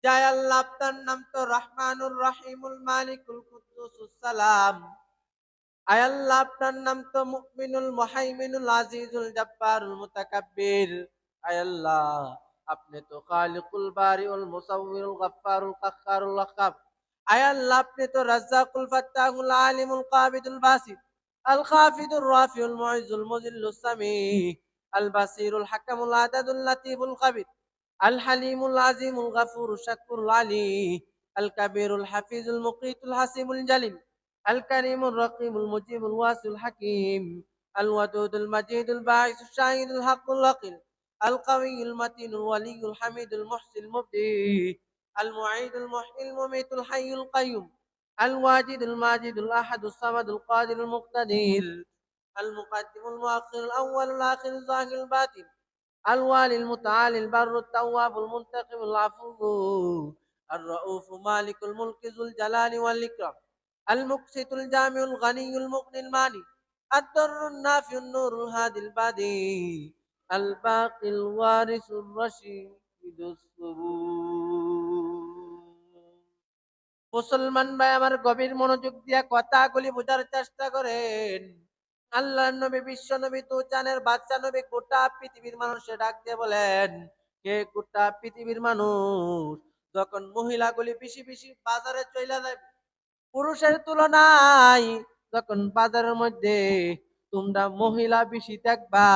যাই আল্লাহ আপনার নাম তো রহমানুর রহিমুল মালিকুল কুদ্দুসুস সালাম। আয় আল্লাহ আপনার নাম তো মুমিনুল মুহাইমিনুল আজিজুল জব্বারুল মুতাকাব্বির। আয় আল্লাহ আপনি তো খালিকুল বারিউল মুসাউবিরুল গফফারুল কাহ্হারুল ওয়াহ্হাব। আয় আল্লাহ আপনি তো রাজ্জাকুল ফাত্তাহুল আলিমুল কাবিদুল বাসিত আল খাফিদুর রাফিউল মুইজ্জুল মুজিল্লুস সামি আল বাসিরুল হাকামুল আদাদুল লাতিফুল খাবির আল হালিমুল আজিমুল গফুরুশ শাকুরুল আলী আল কাবীরুল হাফিজুল মুকীতুল হাসিবুল জালিল الكريم الرقيب المجيب الواسع الحكيم الودود المجيد الباعث الشاهد الحق الوقيل القوي المتين الولي الحميد المحسن المبدي المعيد المحيي المميت الحي القيوم الواجد الماجد الأحد الصمد القادر المقتدر المقدم المؤخر الأول الآخر الظاهر الباطن الوالي المتعالي البر التواب المنتقم العفو الرؤوف مالك الملك ذو الجلال والإكرام المقسط الجامع الغني المغني الماني الضر النافع النور الهادي البادي الباقي الوارث الرشيد মুসলমান ভাই আমার গভীর মনোযোগ দিয়া কথাগুলি বোঝার চেষ্টা করেন। আল্লাহর নবী বিশ্ব নবী তো জানের বাচ্চা নবী গোটা পৃথিবীর মানুষে ডাক দিয়ে বলেন, কে গোটা পৃথিবীর মানুষ যখন মহিলাগুলি বেশি বেশি বাজারে চলে যায় পুরুষের তুলনায়, যখন বাজারের মধ্যে তোমরা মহিলা বেশি দেখবা,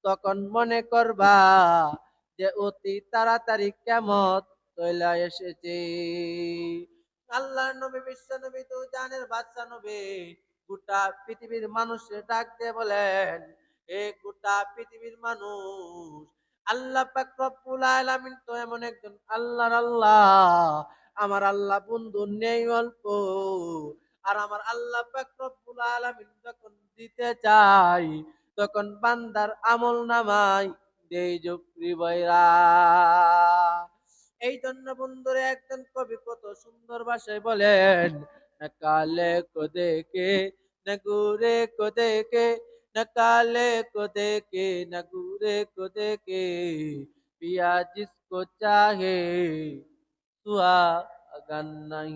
তখন মনে করবা যে অতি তাড়াতাড়ি কিয়ামত চলে এসেছে। আল্লাহর নবী বিশ্ব নবী তো জানের বাচ্চা নবী গোটা পৃথিবীর মানুষের ডাক দিয়ে বলেন, এ গোটা পৃথিবীর মানুষ, আল্লাহ পাক রব্বুল আলামিন তো এমন একজন আল্লাহর আল্লাহ, আমার আল্লাহ বন্ধু নেই অল্প, আর আমার আল্লাহ পাক রব্বুল আলামিন যখন দিতে চাই তখন বান্দার আমল নামায় দেই জফরি বৈরা। এই জন্য বন্ধুরে একজন কবি কত সুন্দর ভাষায় বলেন, না কালে কো দেখে না গুরে কো দেখে, না কালে কো দেখে না গুরে কো দেখে, পিয়া জিসকো চাহে সুহাগন নাই।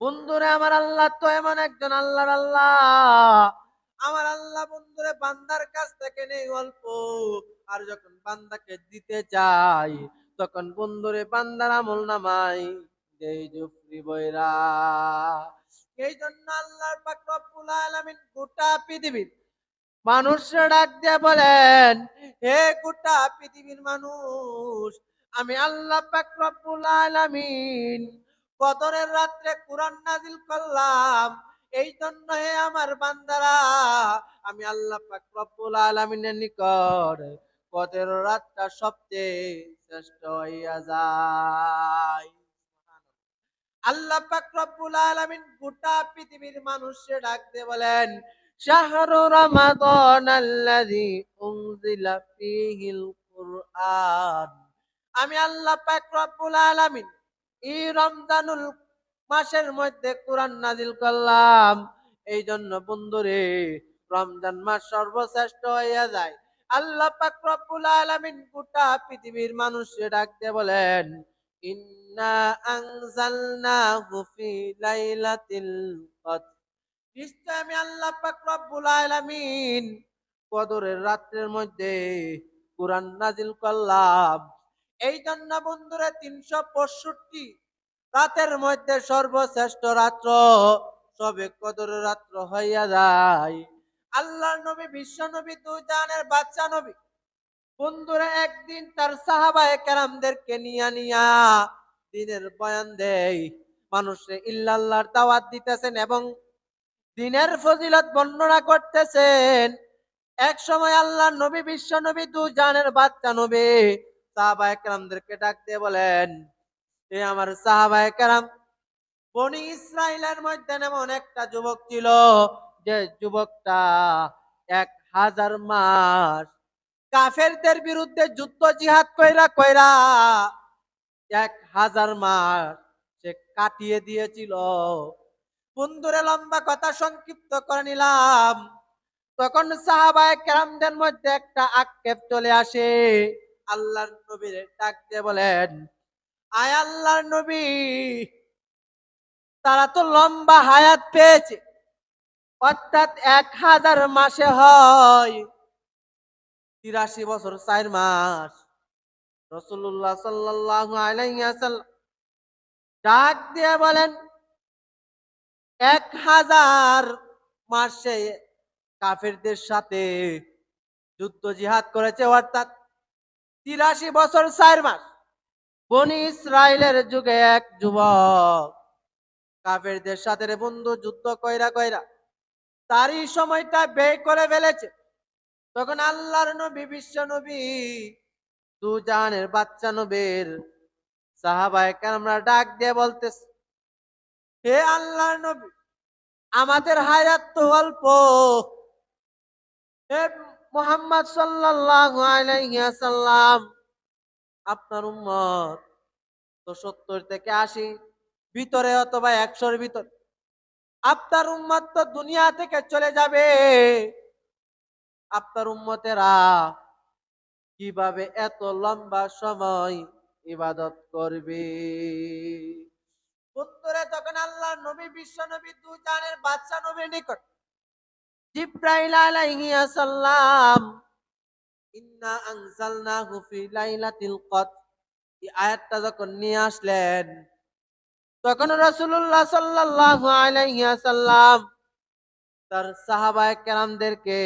বন্ধুরে আমার আল্লাহ তো এমন একজন আল্লাহর আল্লাহ, আমার আল্লাহ বন্ধুরে বান্দার কাছ থেকে নেই অল্প, আর যখন বান্দাকে দিতে চাই তখন বন্ধুরে বান্দার আমল নামাই দেই জফরি বৈরা। এই জন্য আল্লাহর পাক রব্বুল আলামিন গোটা পৃথিবীর মানুষরা ডাক দিয়ে বলেন, হে গোটা পৃথিবীর মানুষ, আমি আল্লাহ পাক রব্বুল আলামিন কদরের রাত্রে কুরআন নাজিল করলাম। এই জন্য হে আমার বান্দারা, আমি আল্লাহ পাক রব্বুল আলামিনের নিকট কদরের রাতটা সবচেয়ে শ্রেষ্ঠ হইয়া যায়। আল্লাহ পাক রব্বুল আলামিন গোটা পৃথিবীর মানুষকে ডাক দিয়ে বলেন, শাহরু রমাদান আল্লাযী উনজিলা ফীহিল কুরআন। আমি আল্লাহ পাক রব্বুল আলামিন এই রমজানুল মাসের মধ্যে কোরআন নাজিল করলাম। এই জন্য বন্ধুরে রমজান মাস সর্বশ্রেষ্ঠ হইয়া যায়। আল্লাহ পাক রব্বুল আলামিন গোটা পৃথিবীর মানুষকে ডাক দিয়ে বলেন, ইন্না আনজালনাহু ফি লাইলাতিল কদর। নিশ্চয় আমি আল্লাহ পাক রব্বুল আলামিন কদরের রাতের মধ্যে কোরআন নাজিল করলাম। এই জন্য বন্ধুরা 365 রাতের মধ্যে সর্বশ্রেষ্ঠ রাত্র সবে কদরের রাত্র হইয়া যায়। আল্লাহর নবী বিশ্ব নবী দু জানের বাচ্চা নবী বন্ধুরা একদিন তার সাহাবায়ে কেরামদেরকে নিয়া দিনের বয়ান দেয়, মানুষে ইল্লাল্লাহর দাওয়াত দিতেছেন এবং দিনের ফজিলত বর্ণনা করতেছেন। এক সময় আল্লাহ নবী বিশ্ব নবী দু জানের বাচ্চা নবী সাহাবায়ে কেরামদেরকে ডাক দিয়ে বলেন, এ আমার সাহাবায়ে কেরাম, বনি ইসরাইলের মধ্যে এমন একটা যুবক ছিল, যে যুবকটা 1000 মাস কাফেরদের বিরুদ্ধে যুদ্ধ জিহাদ কইরা কইরা 1000 মাস সে কাটিয়ে দিয়েছিল। বন্ধুরে লম্বা কথা সংক্ষিপ্ত করে নিলাম। তখন সাহাবায়ে কেরামদের মধ্যে একটা আক্ষেপ চলে আসে, আল্লাহর নবীর ডাক দিয়ে বলেন, আয় আল্লাহর নবী, তারা তো লম্বা হায়াত পেয়েছে, অর্থাৎ 1000 মাসে হয় 83 বছর 4 মাস। রাসূলুল্লাহ সাল্লাল্লাহু আলাইহি ওয়াসাল্লাম ডাক দিয়ে বলেন, 1000 মাসে কাফেরদের সাথে যুদ্ধ জিহাদ করেছে, অর্থাৎ 83 বছর 4 মাস। বনি ইসরায়েলের যুগে এক যুবক কাফেরদের সাথে রে বন্ধু যুদ্ধ কইরা কইরা তারই সময়টা ব্যয় করে ফেলেছে। তখন আল্লাহর নবী, বিশ্ব নবী, দু জাহানের বাচ্চা নবীর সাহাবায়ে কেরামরা ডাক দিয়ে বলতেছে, হে আল্লাহর নবী, আমাদের হায়াত তো অল্প, হে মুহাম্মদ সাল্লাল্লাহু আলাইহি ওয়াসাল্লাম, আপনার উম্মত তো 70 থেকে 80 ভিতরে অথবা 100-র ভিতর, আপনার উম্মত তো দুনিয়া থেকে চলে যাবে, আপনার উম্মতেরা কিভাবে এত লম্বা সময় ইবাদত করবে? উত্তরে তখন আল্লাহ নবী, বিশ্ব নবী, দু জানের বাদশা নবীর নিকট জিব্রাইল আলাইহিস সালাম ইন্না আনজালনাহু ফি লাইলাতিল কদর এই আয়াতটা যখন নিয়ে আসলেন, তখন রাসূলুল্লাহ সাল্লাল্লাহু আলাইহি ওয়াসাল্লাম তার সাহাবায়ে কেরামদেরকে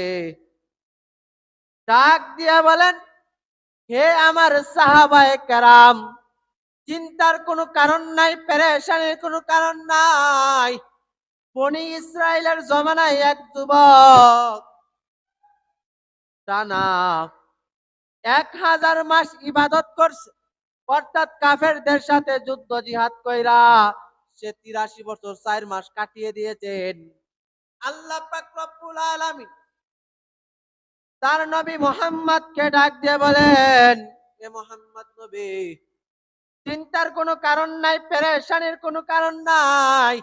ডাক দিয়া বলেন, হে আমার সাহাবায়ে কেরাম, চিন্তার কোনো কারণ নাই, পেরেশানির কোনো কারণ নাই। বনি ইসরায়েলের জমানায় এক যুবক টানা 1000 মাস ইবাদত করছে, অর্থাৎ কাফেরদের সাথে যুদ্ধ জিহাদ কইরা সে 83 বছর 4 মাস কাটিয়ে দিয়েছেন। আল্লাহ পাক রব্বুল আলামিন তার নবী মুহাম্মদকে ডাক দিয়ে বলেন, এ মুহাম্মদ নবী, চিন্তার কোনো কারণ নাই, পেরেশানির কোনো কারণ নাই।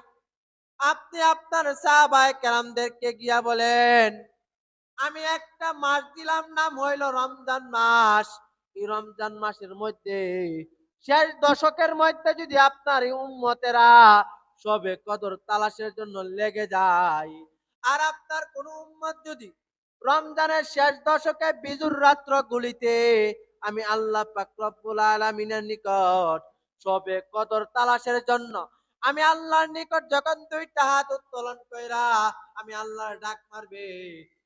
আপনি আপনার সাহাবায়ে কেরামদেরকে গিয়া বলেন, আমি একটা মাস দিলাম, নাম হইল রমজান মাস। এই রমজান মাসের মধ্যে শেষ দশকের মধ্যে যদি আপনার এই উম্মতেরা সবে কদর তালাশের জন্য লেগে যায়, আর আপনার কোন উম্মত যদি রমজানের শেষ দশকে বিজুর রাত্র গুলিতে আমি আল্লাহ পাক রব্বুল আলামিনের নিকট সবে কদর তালাশের জন্য আমি আল্লাহর নিকট যখন দুইটা হাত উত্তোলন কইরা আমি আল্লাহর ডাক মারবে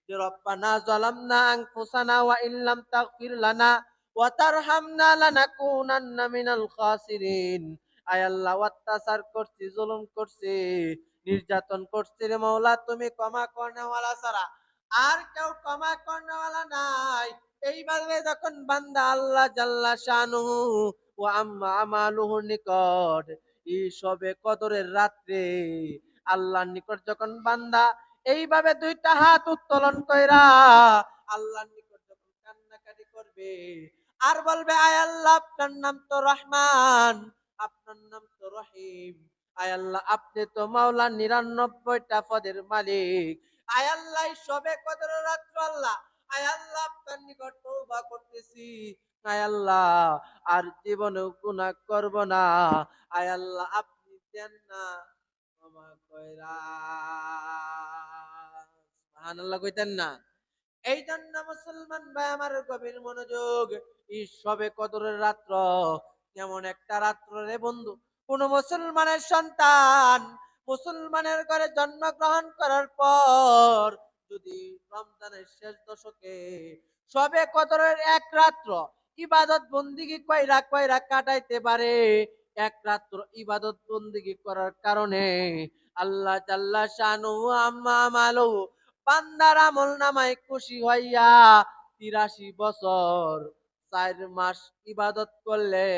যে রব্বানা যালামনা আনফুসানা ওয়া ইল্লাম তাগফির লানা ওয়া তারহামনা লানাকুনান্না মিনাল খাসিরিন, আয় আল্লাহ, অত্যাচার করছি, জুলুম করছি, নির্যাতন করছি রে মাওলা, তুমি ক্ষমা করনেওয়ালা ছাড়া আর কেউ ক্ষমা করনেওয়ালা নাই। এইভাবে যখন বান্দা আল্লাহ জাল্লা শানুহু ও আম্মা আমালুহুর নিকট এই সবে কদরের রাত্রে আল্লাহর নিকট যখন বান্দা এইভাবে দুইটা হাত উত্তোলন কইরা আল্লাহর নিকট যখন কান্নাকাটি করবে আর বলবে, আয় আল্লাহ, আপনার নাম তো রহমান, আপনার নাম তো রহিম, আয় আল্লাহ, আপনি তো মাওলা 99টা পদের মালিক, আয় আল্লাহ, সবে কদর রাত্র আল্লাহ, আয় আল্লাহ, আপনার নিকট তওবা করতেছি, আয় আল্লাহ, আর জীবনেও গুনাহ করব না, আয় আল্লাহ, আপনি দেন না ক্ষমা কইরা। সুবহানাল্লাহ কইতেন না? এই জন্য মুসলমান ভাই আমার গভীর মনোযোগ, এই সবে কদরের রাত্র কেমন একটা রাত্র রে বন্ধু। কোন মুসলমানের সন্তান মুসলমানের ঘরে জন্মগ্রহণ করার পর যদি রমজানের শেষ দশকে সবে কদরের এক রাত্র ইবাদত বন্দিগি কইরা কইরা কাটাইতে পারে, এক রাত্র ইবাদত বন্দিগি করার কারণে আল্লাহ জাল্লা শানু আম্মা মালু বান্দার আমল নামায় খুশি হইয়া 83 বছর 4 মাস ইবাদত করলে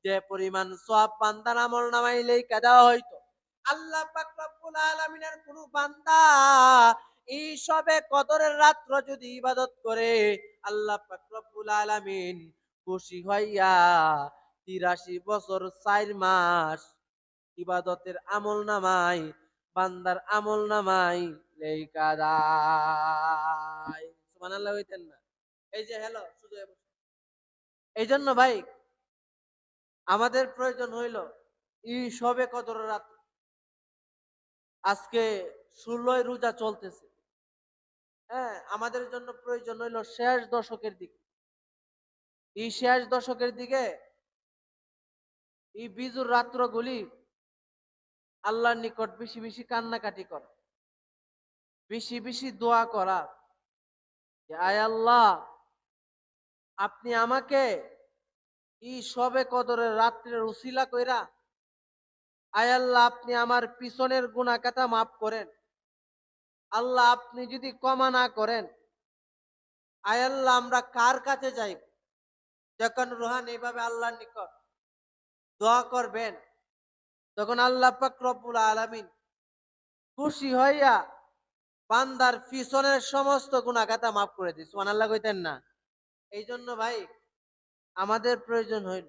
যে পরিমাণ সওয়াব বান্দার আমল নামায় লেখা দেওয়া হইতো, আল্লাহ পাক রব্বুল আলামিনের কোন বান্দা এই সবে কদরের রাত্র যদি ইবাদত করে আল্লাহ পাক রব্বুল আলামিন খুশি হইয়া 83 বছর 4 মাস ইবাদতের আমল নামায় বান্দার আমল নামায় লেখা দেয়। সুবহানাল্লাহ হইতেন না? এই যে হ্যালো শুধু এই জন্য ভাই আমাদের প্রয়োজন হইল এই সবে কদর রাত। আজকে 16ই রোজা চলতেছে। হ্যাঁ, আমাদের জন্য প্রয়োজন হইল শেষ দশকের দিকে, এই শেষ দশকের দিকে এই বিজুর রাত্রগুলি আল্লাহর নিকট বেশি বেশি কান্নাকাটি করা, বেশি বেশি দোয়া করা যে আয় আল্লাহ, আপনি আমাকে এই সবে কদরের রাত্রের উসিলা কইরা আয় আল্লাহ আপনি আমার পিছনের গুনাহগাতা মাফ করেন। আল্লাহ আপনি যদি ক্ষমা না করেন, আয় আল্লাহ আমরা কার কাছে যাই? যখন রুহান এইভাবে আল্লাহর নিকট দোয়া করবেন, তখন আল্লাহ পাক রব্বুল আলামিন খুশি হইয়া বান্দার পিছনের সমস্ত গুনাহগাতা মাফ করে দিই। সুবহানাল্লাহ কইতেন না? এই জন্য ভাই আমাদের প্রয়োজন হইল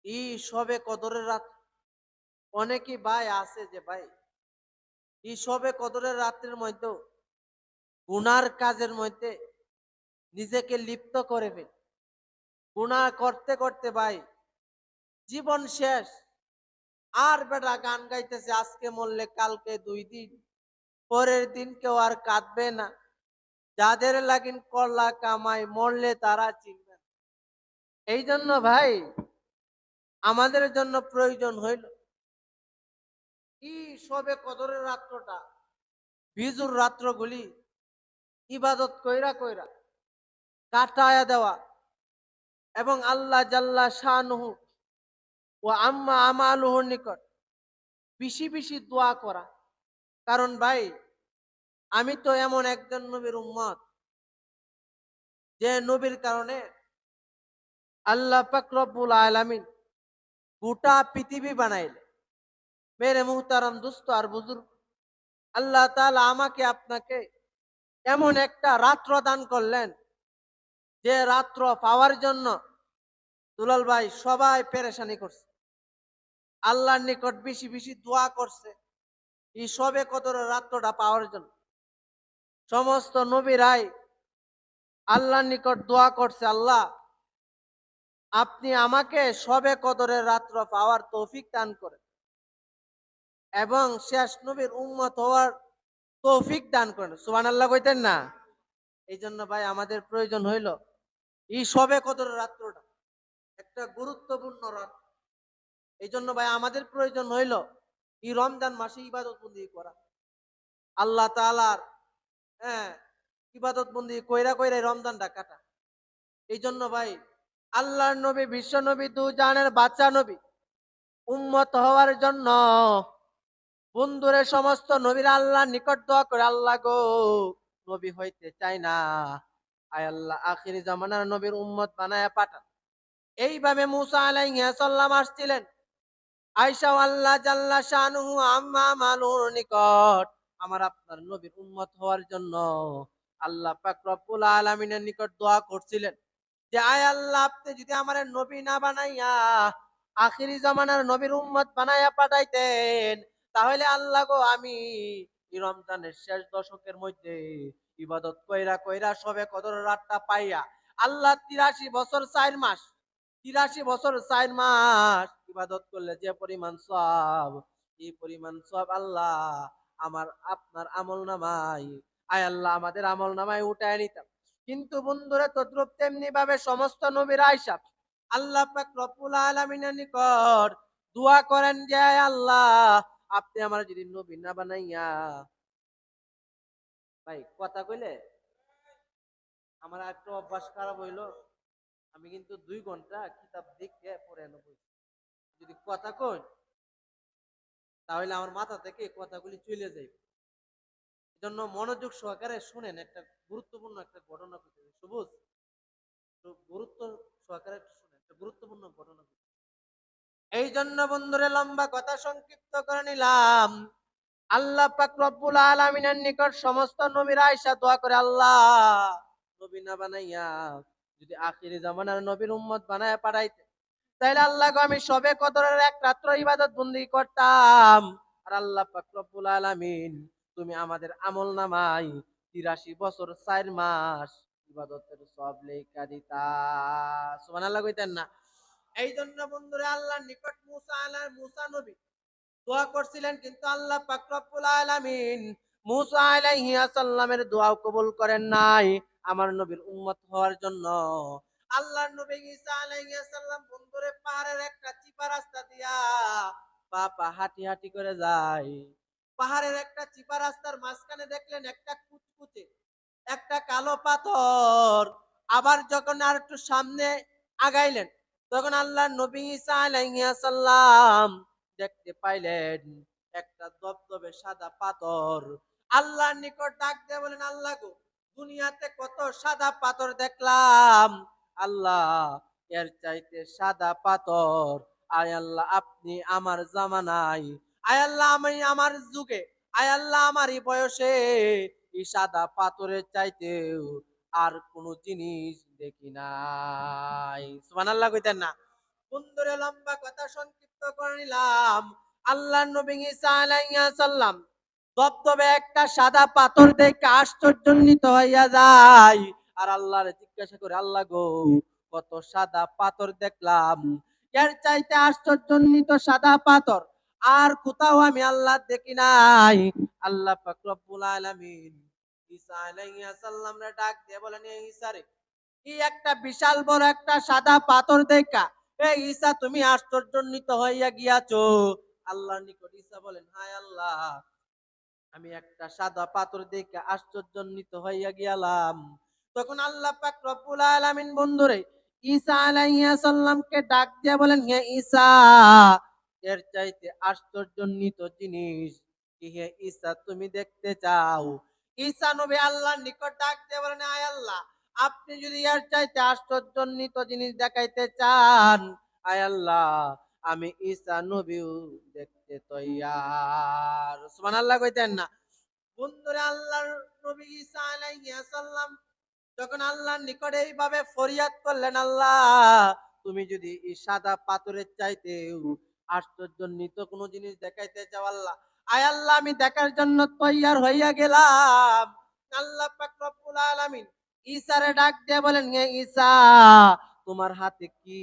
এই সবে কদরের রাত। অনেকেই ভাই আছে যে ভাই এই সবে কদরের রাত্রের মধ্যে গুনার কাজের মধ্যে নিজেকে লিপ্ত করে ফেলে। গুনাহ করতে করতে ভাই জীবন শেষ। আর বেটা গান গাইতেছে আজকে মরলে কালকে 2 দিন, পরের দিন কেউ আর কাঁদবে না, যাদের লাগিন করলা কামাই মরলে তারা চিনবে না। এই জন্য ভাই আমাদের জন্য প্রয়োজন হইল কি সবে কদরের রাত্রটা, বিজুর রাত্রগুলি ইবাদত কইরা কইরা কাটায়া দেওয়া এবং আল্লাহ জাল্লা শানুহু ও আম্মা আমালুহুর নিকট বেশি বেশি দোয়া করা। কারণ ভাই আমি তো এমন একজন নবীর উম্মত যে নবীর কারণে আল্লাহ পাক রব্বুল আলামিন গোটা পৃথিবী বানাইলে। মেরে মুহতারাম দোস্ত আর বুজুর্গ, আল্লাহ তাআলা আমাকে আপনাকে এমন একটা রাত্র দান করলেন যে রাত্র পাওয়ার জন্য দুলাল ভাই সবাই পেরেশানি করছে, আল্লাহর নিকট বেশি বেশি দোয়া করছে এই সবে কদরের রাত্রটা পাওয়ার জন্য। সমস্ত নবীরাই আল্লাহর নিকট দোয়া করছে, আল্লাহ আপনি আমাকে সবে কদরের রাত্র পাওয়ার তৌফিক দান করেন এবং শেষ নবীর উম্মত হওয়ার তৌফিক দান করেন। সুবহানাল্লাহ কইতেন না? এই জন্য ভাই আমাদের প্রয়োজন হইল এই সবে কদরের রাত্রটা একটা গুরুত্বপূর্ণ রাত। এই জন্য ভাই আমাদের প্রয়োজন হইল এই রমজান মাসে ইবাদত বন্দি করা, আল্লাহ তাআলার হ্যাঁ ইবাদত বন্দি কইরা কইরা রমজানটা কাটা। এই জন্য ভাই আল্লাহর নবী, বিশ্ব নবী, দু জাহানের বাচ্চা নবী উম্মত হওয়ার জন্য বন্ধুরে সমস্ত নবীরা আল্লাহর নিকট দোয়া করে, আল্লাহ গো নবী হইতে চাই না, আয় আল্লাহ আখিরি জামানার নবীর উম্মত বানায়া পাঠান। এইভাবে মুসা আলাইহিস সালাম আসছিলেন আয়েশা আল্লাহ জাল্লা শানুহু আম্মা মালুর নিকট আমার আপনার নবীর উম্মত হওয়ার জন্য আল্লাহ পাক রব্বুল আলামিনের নিকট দোয়া করছিলেন যে আয় আল্লাহ আপনি যদি আমার নবী না বানাইয়া আখিরি জামানার নবীর উম্মত বানাইয়া পাঠাইতেন, তাহলে আল্লাহ গো আমি এই রমজানের শেষ দশকের মধ্যে ইবাদত কইরা কইরা সবে কদর রাতটা পাইয়া আল্লাহ 83 বছর 4 মাস, 83 বছর 4 মাস ইবাদত করলে যে পরিমাণ সওয়াব, এই পরিমাণ সওয়াব আল্লাহ আমার আপনার আমল নামায়, আয় আল্লাহ আমাদের আমল নামায় উঠায় নিতাম। কিন্তু বন্ধুরা তদ্রুপ তেমনি ভাবে সমস্ত নবীরা আয়েশা আল্লাহ পাক রব্বুল আলামিনের নিকট দোয়া করেন যে আয় আল্লাহ আপনি আমার যদি নবী না বানাইয়া, ভাই কথা কইলে আমার একটা অভ্যাস খারাপ হইলো, আমি কিন্তু 2 ঘন্টা কিতাব দেখে পড়ে নেব। যদি কথা কই তাহলে আমার মাথা থেকে কথাগুলি চলে যাবে। এজন্য মনোযোগ সহকারে শুনেন, একটা গুরুত্বপূর্ণ একটা ঘটনা ঘটেছে। সবুজ গুরুত্ব সহকারে শুনেন, একটা গুরুত্বপূর্ণ ঘটনা ঘটেছে। এই জন্য বন্ধুরে লম্বা কথা সংক্ষিপ্ত করে নিলাম। আল্লাহ পাক রব্বুল আলামিনের নিকট সমস্ত নবীরা আয়েশা দোয়া করে, আল্লাহ নবী না বানাইয়া যদি আখিরি জামানার নবীর উম্মত বানায়া পাঠাইতে, তাইলে আল্লাহ গো আমি সবে কদরের এক রাত্র ইবাদত বন্দি করতাম। আর আল্লাহ পাক রব্বুল আলামিন তুমি আমাদের আমল নামায় 83 বছর 4 মাস ইবাদতের সব লেখা দিতা। সুবহানাল্লাহ কইতেন না? এই জন্য বন্ধুরা আল্লাহর নিকট মুসা নবী দোয়া করছিলেন, কিন্তু আল্লাহ পাক রব্বুল আলামিন মুসা আলাইহিস সালামের দোয়া কবুল করেন নাই আমার নবীর উম্মত হওয়ার জন্য। আল্লাহর নবী ঈসা আলাইহিস সালাম বন্ধুরে পাহাড়ের একটা চিপা রাস্তা দিয়া পা হাঁটি হাঁটি করে যায়। পাহাড়ের একটা চিপা রাস্তার মাঝখানে দেখলেন একটা কুচকুচে একটা কালো পাথর। আবার যখন আর একটু সামনে আগাইলেন, তখন আল্লাহর নবী ঈসা আলাইহিস সালাম দেখতে পাইলেন একটা দবদবে সাদা পাথর। আল্লাহর নিকট ডাক দিয়ে বলেন, আল্লাহ গো, দুনিয়াতে কত সাদা পাথর দেখলাম, আল্লাহ এর চাইতে সাদা পাথর আয় আল্লাহ আপনি আমার জামানায়, আয় আল্লাহ আমি আমার যুগে, আয় আল্লাহ আমার এই বয়সে এই সাদা পাথরের চাইতেও আর কোন জিনিস দেখি নাই। সুবহানাল্লাহ কইতেন না? বন্ধুরে লম্বা কথা সংক্ষিপ্ত করে নিলাম। আল্লাহর নবী ঈসা আলাইহিস সালাম দবদবে একটা সাদা পাথর দেখে আশ্চর্যান্বিত হইয়া যায়। আর আল্লাহরে জিজ্ঞাসা করে, আল্লাহ গো, কত সাদা পাথর দেখলাম, এর চাইতে আশ্চর্যান্বিত সাদা পাথর আর কোথাও আমি আল্লাহ দেখি নাই। আল্লাহ পাক রব্বুল আলামিন ঈসা আলাইহিস সালামরে ডাক দিয়ে বলেন, এই ঈসা রে, কি একটা বিশাল বড় একটা সাদা পাথর দেখা এই ঈসা তুমি আশ্চর্যান্বিত হইয়া গিয়াছো। আল্লাহর নিকট ঈসা বলেন, হায় আল্লাহ, আমি একটা সাদা পাথর দেখে আশ্চর্যান্বিত হইয়া গেলাম। তখন আল্লাহ পাক রব্বুল আলামিন বন্ধুরে ঈসা আলাইহিস সালামকে ডাক দিয়ে বলেন, হে ঈসা, এর চাইতে আশ্চর্যান্বিত জিনিস কি হে ঈসা তুমি দেখতে চাও? ঈসা নবী আল্লাহর নিকট ডাক দিয়ে বলেন, আয় আল্লাহ, আপনি যদি এর চাইতে আশ্চর্যান্বিত জিনিস দেখাইতে চান, আয় আল্লাহ আমি ঈসা নবীও দেখতে তৈয়ার। সুবহানাল্লাহ কইতেন না? বন্ধুরা আল্লাহর নবী ঈসা আলাইহিস সালাম যখন আল্লাহর নিকটে এইভাবে ফরিয়াদ করলেন, আল্লাহ তুমি যদি এই সাদা পাথরের চাইতেও আশ্চর্যান্বিত কোনো জিনিস দেখাইতে চাও, আল্লাহ আয় আল্লাহ আমি দেখার জন্য তৈয়ার হইয়া গেলাম। আল্লাহ পাক রব্বুল আলামিন ঈসারে ডাক দিয়ে বলেন, হে ঈসা, তোমার হাতে কি?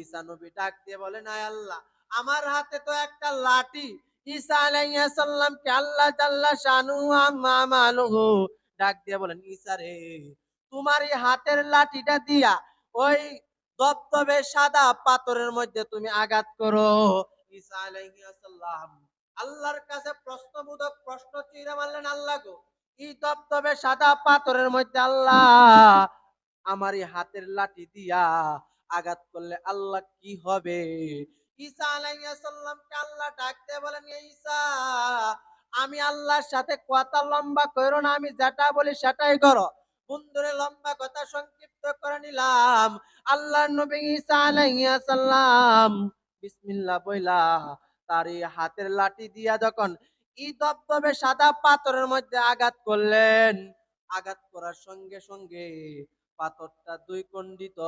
ঈসা নবী ডাক দিয়ে বলেন, আয় আল্লাহ আমার হাতে তো একটা লাঠি। ঈসা আলাইহিস সালামকে আল্লাহ জাল্লা শানুহু আম্মা মালুহু ডাক দিয়ে বলেন, ঈসা রে, তোমার এই হাতের লাঠিটা দিয়া ওই দবদবে সাদা পাথরের মধ্যে তুমি আঘাত করো। ঈসা আলাইহিস সালাম আল্লাহর কাছে প্রশ্নবোধক প্রশ্ন চিন্তা মারলেন, আল্লাহ গো, এই দবদবে সাদা পাথরের মধ্যে আল্লাহ আমার এই হাতের লাঠি দিয়া আঘাত করলে আল্লাহ কি হবে? ঈসা আলাইহিস সালামকে আল্লাহ ডাকতে বলেন, ঈসা, আমি আল্লাহর সাথে কথা লম্বা করো না, আমি যেটা বলি সেটাই করো। বন্ধুরে লম্বা কথা সংক্ষিপ্ত করে নিলাম। আল্লাহর নবী ঈসা আলাইহিস সালাম বিসমিল্লাহ বইলা তার এই হাতের লাঠি দিয়া যখন ই দবদবে সাদা পাথরের মধ্যে আঘাত করলেন, আঘাত করার সঙ্গে সঙ্গে পাথরটা দুই খণ্ডিত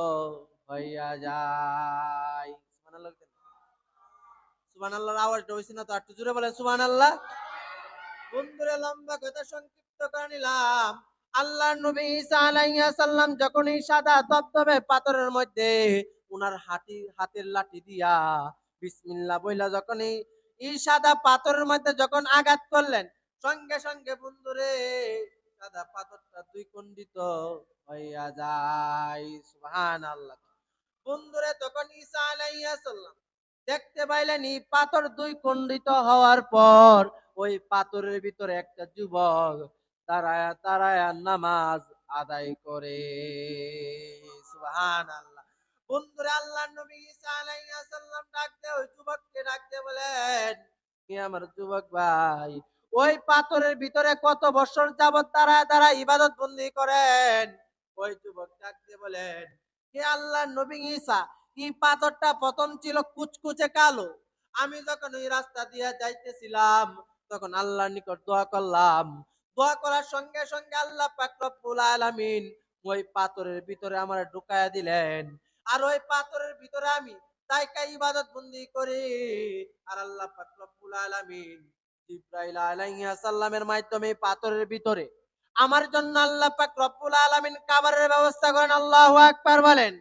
হইয়া যায়। সুবহানাল্লাহ। সুবহানাল্লাহর আওয়াজটা হইছে না তো? একটু জোরে বলেন সুবহানাল্লাহ। বন্ধুরা লম্বা কথা সংক্ষিপ্ত করে নিলাম। আল্লাহর নবী ঈসা আলাইহিস সালাম যখন এই সাদা দবদবে পাথরের মধ্যে উনার হাতের লাঠি দিয়া বিসমিল্লাহ বইলা যখন এই সাদা পাথরের মধ্যে যখন আঘাত করলেন, সঙ্গে সঙ্গে বন্ধুরে সাদা পাথরটা দুই খণ্ডিত হইয়া যায়। সুবহানাল্লাহ। বন্ধুরে তখন ঈসা আলাইহিস সালাম দেখতে পাইলেন এই পাথর দুই খণ্ডিত হওয়ার পর ওই পাথরের ভিতরে একটা যুবক দাঁড়ায়া দাঁড়ায়া নামাজ আদায় করে। সুবহানাল্লাহ। বন্ধুরা আল্লাহর নবী ঈসা আলাইহিস সালাম ডাক দিয়ে ওই যুবককে ডাক দিয়ে বলেন, হে আমার যুবক ভাই, ওই পাথরের ভিতরে কত বছর যাবত দাঁড়ায় দাঁড়ায় ইবাদত বন্দি করেন? ওই যুবক ডাক দিয়ে বলেন, হে আল্লাহর নবী ঈসা, এই পাথরটা প্রথম ছিল কুচকুচে কালো। আমি যখন ওই রাস্তা দিয়ে যাইতেছিলাম তখন আল্লাহর নিকট দোয়া করলাম। দোয়া করার সঙ্গে সঙ্গে আল্লাহ পাক রব্বুল আলামিন ওই পাথরের ভিতরে আমার ঢুকায়া দিলেন। আর ওই পাথরের ভিতরে আমি তাইকা ইবাদত বন্দি করি। আর আল্লাহ পাক রব্বুল আলামিন জিবরাইল আলাইহিস সালামের মাধ্যমে পাথরের ভিতরে আমার জন্য আল্লাহ পাক রব্বুল আলামিন খাবারের ব্যবস্থা করেন। আল্লাহু আকবার বলেন।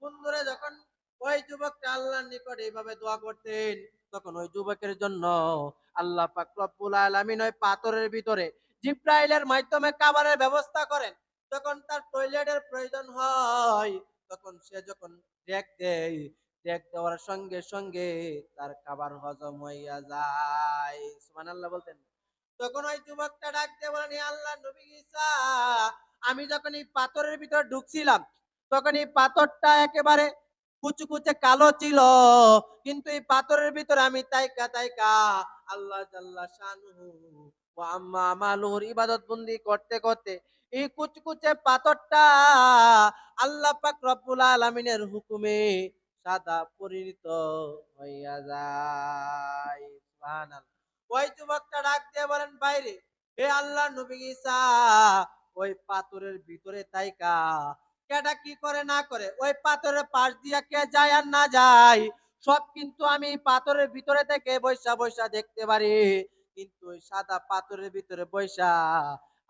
বন্ধুরা যখন ওই যুবকটা আল্লাহর নিকট এইভাবে দোয়া করতেন, তখন ওই যুবকের জন্য আল্লাহ পাক রব্বুল আলামিন ওই পাথরের ভিতরে জিব্রাইলের মাধ্যমে খাবারের ব্যবস্থা করেন। যখন তার টয়লেটের প্রয়োজন হয়, তখন সে যখন ডেক দেয়, ডেক দেওয়ার সঙ্গে সঙ্গে তার খাবার হজম হইয়া যায়। সুবহানাল্লাহ বলতেন। তখন ওই যুবকটা ডাক দিয়ে বলেন, হে আল্লাহ নবী ঈসা, আমি যখন এই পাথরের ভিতর ঢুকছিলাম, তখন এই পাথরটা একেবারে কুচকুচে কালো ছিল, কিন্তু এই পাথরের ভিতরে আমি তাইকা তাইকা আল্লাহ জাল্লা শানুহু ওয়া আম্মা আমালুহুর ইবাদত বন্দি করতে করতে এই কুচকুচে পাথরটা আল্লাহ পাক রব্বুল আলামিনের হুকুমে সাদা পরিণত হইয়া যায়। সুবহানাল্লাহ। ওই যুবকটা ডাক দিয়ে বলেন, বাইরে হে আল্লাহ নবী ঈসা, ওই পাথরের ভিতরে তাইকা কেডা কি করে না করে, ওই পাথরের পাশ দিয়া কে যায় আর না যায়, সব কিন্তু আমি পাথরের ভিতরে থেকে বৈশা বৈশা দেখতে পারি, কিন্তু ওই সাদা পাথরের ভিতরে বৈশা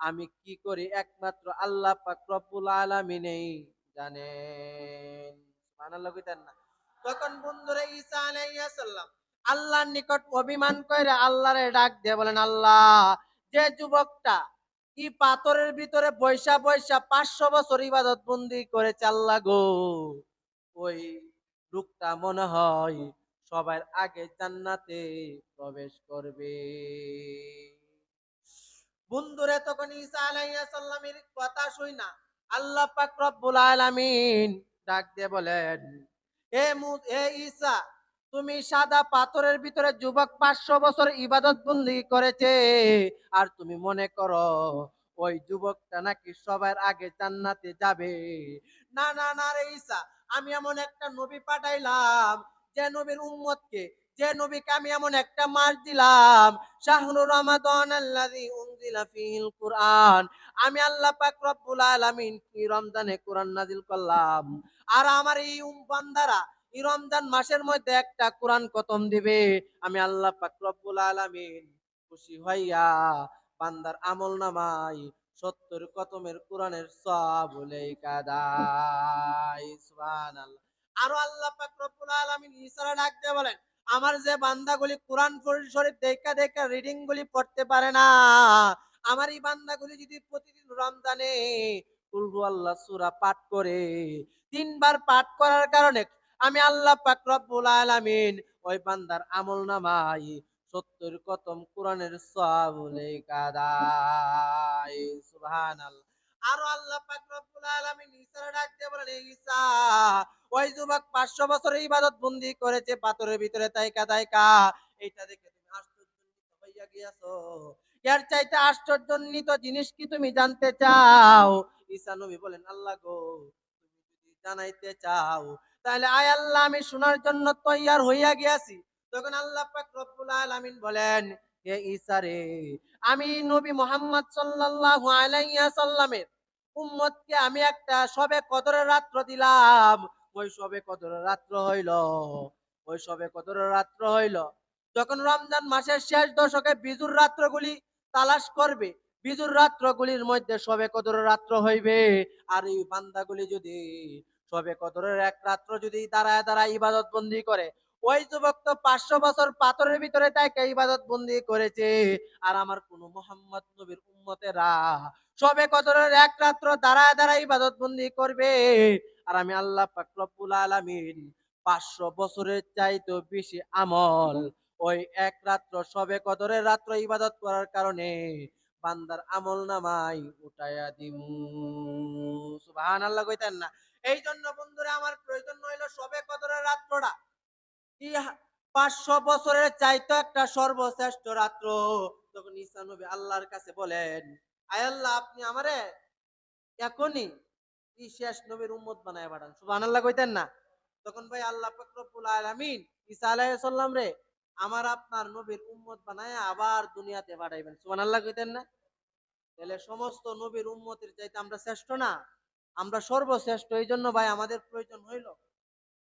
আমি কি করি একমাত্র আল্লাহ পাক রব্বুল আলামিনই জানেন। সুবহানাল্লাহ কইতেন না? তখন বন্ধুরে ঈসা আলাইহিস সালাম আল্লাহর নিকট অভিমান করে আল্লাহরে ডাক দিয়ে বলেন, আল্লাহ, যে যুবকটা কি পাথরের ভিতরে বৈশা বৈশা 500 বছর ইবাদত বন্দি করেছে আল্লাহ গো, ওই লোকটা মনে হয় সবার আগে জান্নাতে প্রবেশ করবে। বন্ধুরে তখন ঈসা আলাইহিস সালামের কথা শুইনা আল্লাহ পাক রব্বুল আলামিন ডাক দিয়ে বলেন, হে ঈসা, তুমি সাদা পাথরের ভিতরে যুবক 500 বছর ইবাদত বন্দি করেছে, আর তুমি মনে করো ওই যুবকটা নাকি সবার আগে জান্নাতে যাবে? না না না রে ঈসা, আমি এমন একটা নবী পাঠাইলাম, যে নবীর উম্মতকে, যে নবীকে আমি এমন একটা মাস দিলাম, শাহরু রমাদান আল্লাযী উনজিলা ফীহিল কুরআন, আমি আল্লাহ পাক রব্বুল আলামিন কি রমজানে কোরআন নাযিল করলাম, আর আমার এই বান্দারা এই রমজান মাসের মধ্যে একটা কোরআন খতম দিবে, আমি আল্লাহ পাক রব্বুল আলামিন খুশি হইয়া বান্দার আমল নামাই 70 খতমের কোরআনের সওয়াব লেখা দেয়। সুবহানাল্লাহ। আরো আল্লাহ পাক রব্বুল আলামিন ঈসারে ডাক দিয়ে বলেন, আমার যে বান্দাগুলি কোরআন শরীফ দেখা দেখা রিডিং গুলি পড়তে পারে না, আমার এই বান্দাগুলি যদি প্রতিদিন রমজানে কুল হুয়াল্লাহ সূরা পাঠ করে, 3 বার পাঠ করার কারণে আমি আল্লাহ পাক রব্বুল আলামিন ওই বান্দার আমলনামায় 70 খতম কোরআনের সওয়াব লেখা দেয়। সুবহানাল্লাহ। আরো আল্লাহ পাক রব্বুল আলামিন ঈসারে ডাক দিয়ে বলেন, হে ঈসা, ওই যুবক 500 বছরের ইবাদত বন্দি করেছে পাথরের ভিতরে তাইকা তাইকা, এইটা দেখে তুমি আশ্চর্যান্বিত হইয়া গিয়াছো, এর চাইতে আশ্চর্যান্বিত জিনিস কি তুমি জানতে চাও? ঈসা নবী বলেন, আল্লাহ গো, তুমি যদি জানাইতে চাও তাহলে আয় আল্লাহ, আমি শোনার জন্য তৈয়ার হইয়া গিয়াছি। তখন আল্লাহ পাক রব্বুল আলামিন বলেন, হে ঈসা রে, আমি নবী মুহাম্মদ সাল্লাল্লাহু আলাইহি সাল্লামের উম্মতকে আমি একটা সবে কদরের রাত্র দিলাম। ওই সবে কদরের রাত্র হইল, ওই সবে কদরের রাত্র হইল যখন রমজান মাসের শেষ দশকে বিজুর রাত্রগুলি তালাশ করবে, বিজুর রাত্রগুলির মধ্যে সবে কদরের রাত্র হইবে। আর এই বান্দাগুলি যদি সবে কদরের এক রাত্র যদি দাঁড়ায় দাঁড়ায় ইবাদত বন্দি করে, ওই যুবক তো 500 বছর পাথরের ভিতরে তাকে ইবাদত বন্দি করেছে। আর আমার কোন মোহাম্মদ নবীর উম্মতেরা সবে কদরের এক রাত্র দাঁড়ায় দাঁড়ায় ইবাদত বন্দি করবে, আর আমি আল্লাহ পাক রব্বুল আলামিন 500 বছরের চাইতে বেশি আমল ওই এক রাত্র সবে কদরের রাত্র ইবাদত করার কারণে বান্দার আমল নামাই উঠাইয়া দিমু। সুবহানাল্লাহ কইতেন না? এই জন্য বন্ধুরা আমার প্রয়োজন হইল সবে কদরের রাত্রটা কি 500 বছরের চাইতে একটা সর্বশ্রেষ্ঠ রাত্র। তখন ঈসা নবী আল্লাহর কাছে বলেন, আয় আল্লাহ, আপনি আমারে এখনই এই শেষ নবীর উম্মত বানায় পাঠান। সুবহানাল্লাহ কইতেন না? তখন ভাই আল্লাহ পাক রব্বুল আলামিন ঈসা আলাইহিস সালাম রে আমার আপনার নবীর উম্মত বানায় আবার দুনিয়াতে পাঠাইবেন। সুবহানাল্লাহ কইতেন না? তাহলে সমস্ত নবীর উম্মতের চাইতে আমরা শ্রেষ্ঠ না? আমরা সর্বশ্রেষ্ঠ। এই জন্য ভাই আমাদের প্রয়োজন হইল,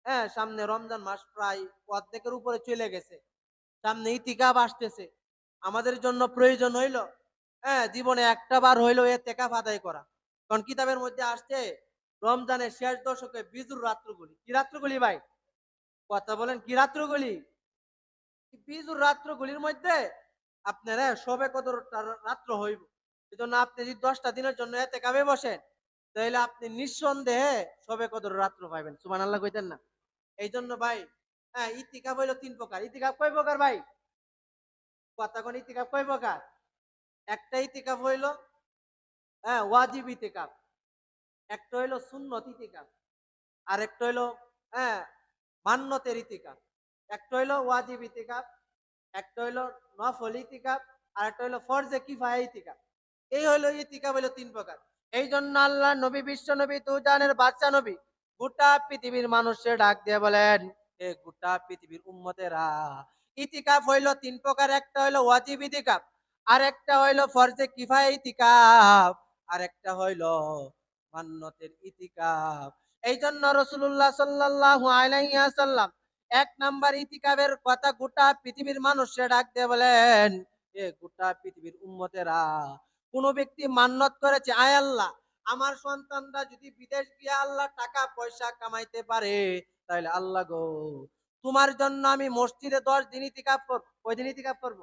হ্যাঁ, সামনে রমজান মাস প্রায় অর্ধেকের উপরে চলে গেছে, সামনে ইতিকাফ আসতেছে, আমাদের জন্য প্রয়োজন হইল হ্যাঁ, জীবনে একটা বার হইলো এতেকাফ আদায় করা। কারণ কিতাবের মধ্যে আসছে রমজানের শেষ দশকে বিজুর রাত্রগুলি। কি রাত্রগুলি ভাই? কথা বলেন কি রাত্রগুলি? বিজুর রাত্রগুলির মধ্যে আপনারা সবে কদর রাত্র হইব। এজন্য আপনি যদি 10টা দিনের জন্য এতেকাফে বসেন, তাহলে আপনি নিঃসন্দেহে সবে কদর রাত্র পাইবেন। সুবহানাল্লাহ কইতেন না? এই জন্য ভাই, হ্যাঁ, ইতিকাফ হইলো 3 প্রকার। ইতিকাফ কয় প্রকার ভাই? কথা কোন ইতিকাফ কয় প্রকার? একটা ইতিকাফ হইলো ওয়াজিব ইতিকাফ, একটা হইলো সুন্নত ইতিকাফ, আর একটা হইলো হ্যাঁ মান্যতের ইতিকাফ। একটা হইলো ওয়াজিব ইতিকাফ, একটা হইলো নফল ইতিকাফ, আর একটা হইলো ফরজে কিফায়া ইতিকাফ। এই হইলো ইতিকাফ হইলো 3 প্রকার। এই জন্য আল্লাহ নবী, বিশ্ব নবী, দুজানের বাদশা নবী গোটা পৃথিবীর মানুষের ডাক দিয়ে বলেন, এ গোটা পৃথিবীর উম্মতেরা, ইতিকাফ হইলো 3 প্রকার। একটা হইলো ওয়াজিব ইতিকাফ, আর একটা হইলো ফরজে কিফায়া ইতিকাফ, আর একটা হইলো মান্নতের ইতিকাফ। এই জন্য রাসূলুল্লাহ সাল্লাল্লাহু আলাইহি ওয়াসাল্লাম 1 নাম্বার ইতিকাফের কথা গোটা পৃথিবীর মানুষকে ডাক দিয়ে বলেন, এ গোটা পৃথিবীর উম্মতেরা, কোন ব্যক্তি মান্নত করেছে, আয় আল্লাহ, আমার সন্তানরা যদি বিদেশ গিয়ে আল্লাহ টাকা পয়সা কামাইতে পারে, তাহলে আল্লাহ গো, তোমার জন্য আমি মসজিদে 10 দিন ইতিকাফ করব। কয়দিন ইতিকাফ করব?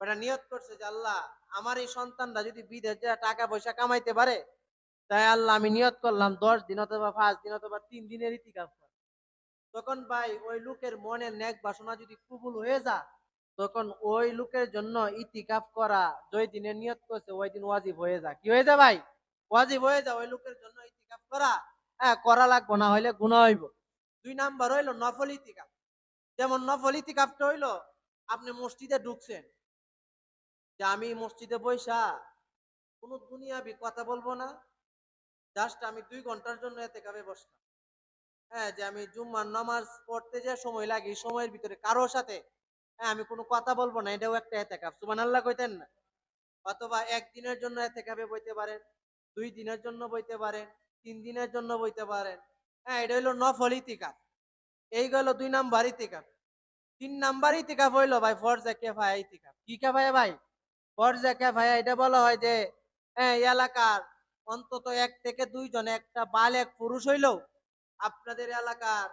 ওটা নিয়ত করছে যে আল্লাহ, আমার এই সন্তানরা যদি বিদেশ গিয়ে টাকা পয়সা কামাইতে পারে, তাই আল্লাহ আমি নিয়ত করলাম 10 দিন অথবা 5 দিন অথবা 3 দিনের ইতিকাফ করব। তখন ভাই ওই লোকের মনের নেক বাসনা যদি কবুল হয়ে যায়, তখন ওই লোকের জন্য ইতিকাফ করা যেই দিনে নিয়ত করছে ওই দিন ওয়াজিব হয়ে যায়। কি হয়ে যায় ভাই? ওয়াজিব হয়ে যায় ওই লোকের জন্য ইতিকাফ করা। হ্যাঁ, করা লাগবে, না হইলে গুনাহ হইব। 2 নাম্বার হইলো নফল ইতিকাফ। যেমন নফল ইতিকাফটা হইলো আপনি মসজিদে ঢুকছেন, যে আমি মসজিদে বইসা কোনো দুনিয়াবি কথা বলবো না, জাস্ট আমি 2 ঘন্টার জন্য এতেকাফে বসলাম। হ্যাঁ, যে আমি জুম্মার নামাজ পড়তে যে সময় লাগে এই সময়ের ভিতরে কারোর সাথে আমি কোনো কথা বলবো না, এটাও একটা এতেকাফ। সুবহানাল্লাহ কইতেন না? অথবা একদিনের জন্য এতেকাফে বইতে পারেন, 2 দিনের জন্য বইতে পারেন, 3 দিনের জন্য বইতে পারেন। হ্যাঁ, এটা হইলো নফল ইতিকাফ। এই গেল 2 নাম্বার ইতিকাফ। 3 নাম্বার ইতিকাফ হইলো ভাই ফরজে কিফায়া ইতিকাফ। কি কিফায়া ভাই? ফরজে কিফায়া এটা বলা হয় যে এই এলাকার অন্তত 1 থেকে 2 জন, একটা বালেগ পুরুষ হইলেও আপনাদের এলাকার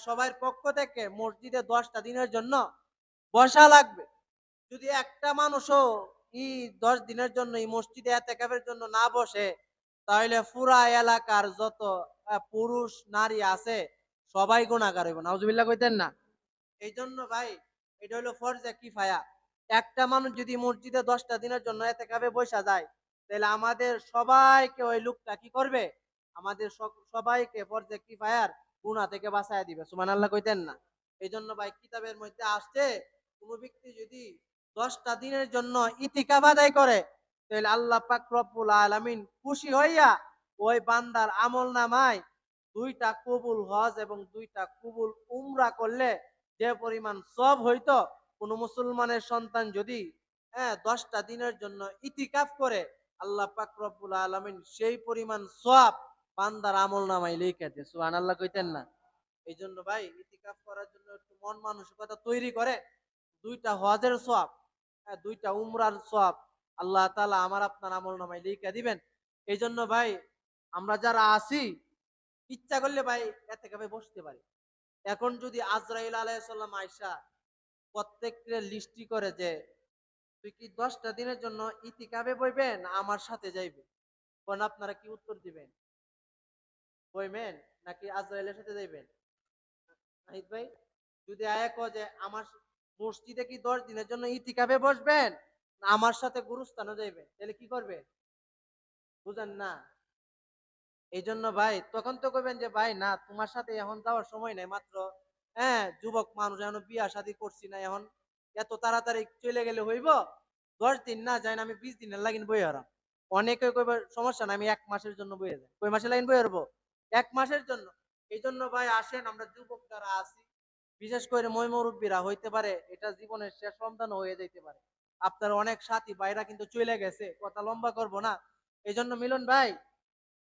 সবার পক্ষ থেকে মসজিদে 10টা দিনের জন্য বসা লাগবে। যদি একটা মানুষও এই 10 দিনের জন্য এই মসজিদে এতেকাফের জন্য না বসে, তাহলে পুরা এলাকার যত পুরুষ নারী আছে সবাই গুনাহগার হইব। নাউজুবিল্লাহ কইতেন না? এই জন্য ভাই, এটা হলো ফরজে কিফায়া। একটা মানুষ যদি মসজিদে 10টা দিনের জন্য এতেকাফে বসা যায়, তাহলে আমাদের সবাইকে ওই লোকটা কি করবে? আমাদের সবাইকে ফরজে কিফায়ার গুনাহ থেকে বাঁচায় দিবে। সুবহানাল্লাহ কইতেন না? এই জন্য ভাই কিতাবের মধ্যে আসছে, কোন ব্যক্তি যদি 10টা দিনের জন্য ইতিকাফ আদায় করে, তাহলে আল্লাহ পাক রব্বুল আলামিন খুশি হইয়া ওই বান্দার আমল নামায় 2টা কবুল হজ এবং 2টা কবুল উমরা করলে যে পরিমাণ সব হইতো, কোন মুসলমানের সন্তান যদি 10টা দিনের জন্য ইতিকাফ করে, আল্লাহ পাক রব্বুল আলামিন সেই পরিমাণ সওয়াব বান্দার আমল নামায় লিখে দেয়। সুবহানাল্লাহ কইতেন না? এই জন্য ভাই ইতিকাফ করার জন্য একটু মন মানসিকতা তৈরি করে 2টা হজের সওয়াব, 2টা উমরার সওয়াব আল্লাহ তাআলা আমার আপনার আমল নামায় লিখে দিবেন। এই জন্য ভাই আমরা যারা আছি, ইচ্ছা করলে ভাই এতেকাফে বসতে পারি। এখন যদি আজরাইল আলাইহিস সালাম আইসা প্রত্যেকের লিস্টি করে যে তুই কি 10টা দিনের জন্য ইতিকাফে বইবেন না আমার সাথে যাইবে, কোন আপনারা কি উত্তর দিবেন? বইবেন নাকি আজরাইলের সাথে যাইবেন? নাহিদ ভাই, যদি আয়া কয় যে আমার মসজিদে কি 10 দিনের জন্য ইতিকাফে বসবেন না আমার সাথে গুরুস্থানে যাইবেন, তাহলে কি করবে? বুঝেন না? এই জন্য ভাই তখন তো কইবেন যে ভাই না, তোমার সাথে এখন যাওয়ার সময় নাই, মাত্র যুবক মানুষ, এখন বিয়া শাদী করছি না, এখন এত তাড়াতাড়ি চলে গেলে হইব? 10 দিন না যায় না, আমি 20 দিনের লাগিন বই হারাম। অনেকে কইবে সমস্যা না, আমি 1 মাসের জন্য বইয়ে যাই। কই মাসের লাগিন বই হারবো? 1 মাসের জন্য। এই জন্য ভাই আসেন আমরা যুবক যারা আছি, বিশেষ করে মই মুরব্বীরা, হইতে পারে এটা জীবনের শেষ রমজান হয়ে যাইতে পারে। আপনার অনেক সাথী ভাইরা কিন্তু চলে গেছে, কথা লম্বা করব না। এই জন্য মিলন ভাই,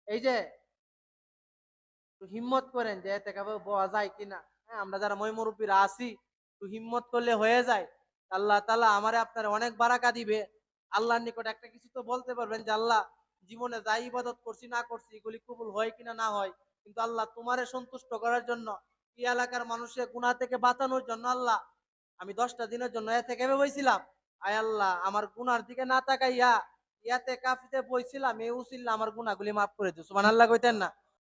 এই যে একটু হিম্মত করেন যে এতে কাবে বলা যায় কিনা। হ্যাঁ, আমরা যারা মই মুরব্বীরা আছি, একটু হিম্মত করলে হয়ে যায়। আল্লাহ তাআলা আমারে আপনারে অনেক বারাকা দিবে। আল্লাহর নিকট একটা কিছু তো বলতে পারবেন যে আল্লাহ জীবনে যা ইবাদত করছি না করছি এগুলি কবুল হয় কিনা না হয়, কিন্তু আল্লাহ তোমারে সন্তুষ্ট করার জন্য, এই এলাকার মানুষের গুনাহ থেকে বাঁচানোর জন্য আল্লাহ আমি 10টা দিনের জন্য এতে কেমন বইছিলাম, আয় আল্লাহ আমার গুনার দিকে না তাকাইয়া ইয়াতে কাফিতে বইছিলাম, এই উসিল্লা আমার গুনাহগুলি মাফ করে দিও। সুবহানাল্লাহ কইতেন না?